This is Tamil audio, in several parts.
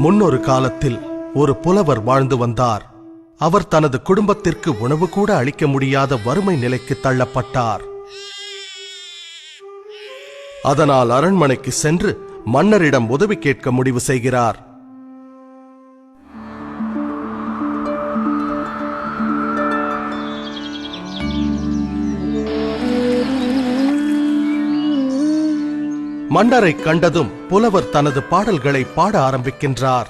முன்னொரு காலத்தில் ஒரு புலவர் வாழ்ந்து வந்தார். அவர் தனது குடும்பத்திற்கு உணவு கூட அளிக்க முடியாத வறுமை நிலைக்கு தள்ளப்பட்டார். அதனால் அரண்மனைக்கு சென்று மன்னரிடம் உதவி கேட்க முடிவு செய்கிறார். மன்னரை கண்டதும் புலவர் தனது பாடல்களை பாட ஆரம்பிக்கின்றார்.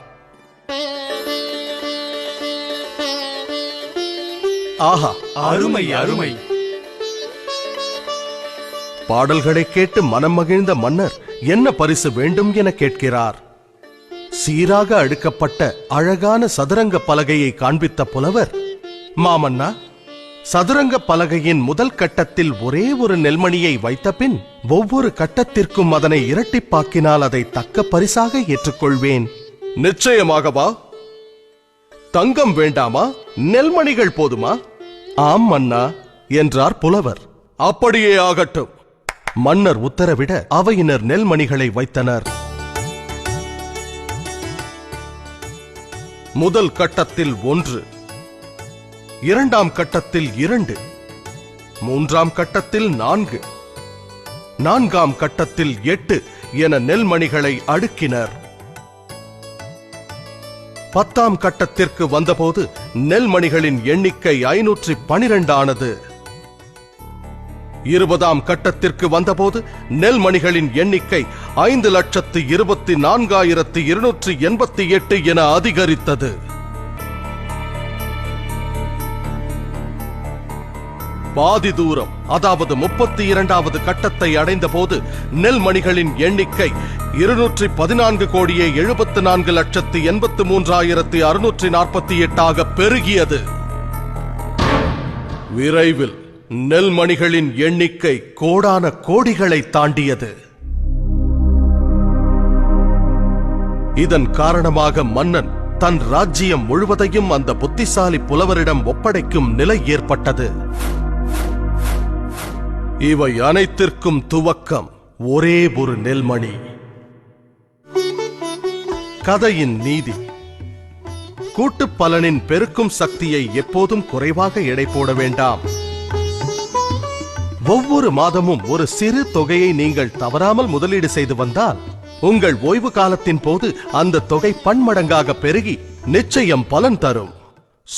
ஆஹா, அருமை அருமை! பாடல்களை கேட்டு மனம் மகிழ்ந்த மன்னர் என்ன பரிசு வேண்டும் என கேட்கிறார். சீராக அடுக்கப்பட்ட அழகான சதுரங்க பலகையை காண்பித்த புலவர், மாமன்னா, சதுரங்க பலகையின் முதல் கட்டத்தில் ஒரே ஒரு நெல்மணியை வைத்த பின் ஒவ்வொரு கட்டத்திற்கும் அதனை இரட்டிப்பாக்கினால் அதை தக்க பரிசாக ஏற்றுக்கொள்வேன். நிச்சயமாகவா? தங்கம் வேண்டாமா? நெல்மணிகள் போதுமா? ஆம் மன்னா என்றார் புலவர். அப்படியே ஆகட்டும். மன்னர் உத்தரவிட அவையினர் நெல்மணிகளை வைத்தனர். முதல் கட்டத்தில் 1, இரண்டாம் கட்டத்தில் 2, மூன்றாம் கட்டத்தில் 4, நான்காம் கட்டத்தில் 8 என நெல்மணிகளை அடுக்கினர். 10ஆம் கட்டத்திற்கு வந்தபோது நெல்மணிகளின் எண்ணிக்கை 512 ஆனது. 20ஆம் கட்டத்திற்கு வந்தபோது நெல்மணிகளின் எண்ணிக்கை 5,24,288 என அதிகரித்தது. பாதி தூரம், அதாவது 32வது கட்டத்தை அடைந்த போது நெல்மணிகளின் எண்ணிக்கை 214,74,83,648 பெருகியது. விரைவில் நெல்மணிகளின் எண்ணிக்கை கோடான கோடிகளை தாண்டியது. இதன் காரணமாக மன்னன் தன் ராஜ்ஜியம் முழுவதையும் அந்த புத்திசாலி புலவரிடம் ஒப்படைக்கும் நிலை ஏற்பட்டது. இவை அனைத்திற்கும் துவக்கம் ஒரே ஒரு நெல்மணி. கதையின் நீதி: கூட்டுப் பலனின் பெருக்கும் சக்தியை எப்போதும் குறைவாக எடை போட வேண்டாம். ஒவ்வொரு மாதமும் ஒரு சிறு தொகையை நீங்கள் தவறாமல் முதலீடு செய்து வந்தால் உங்கள் ஓய்வு காலத்தின் போது அந்த தொகை பன்மடங்காக பெருகி நிச்சயம் பலன் தரும்.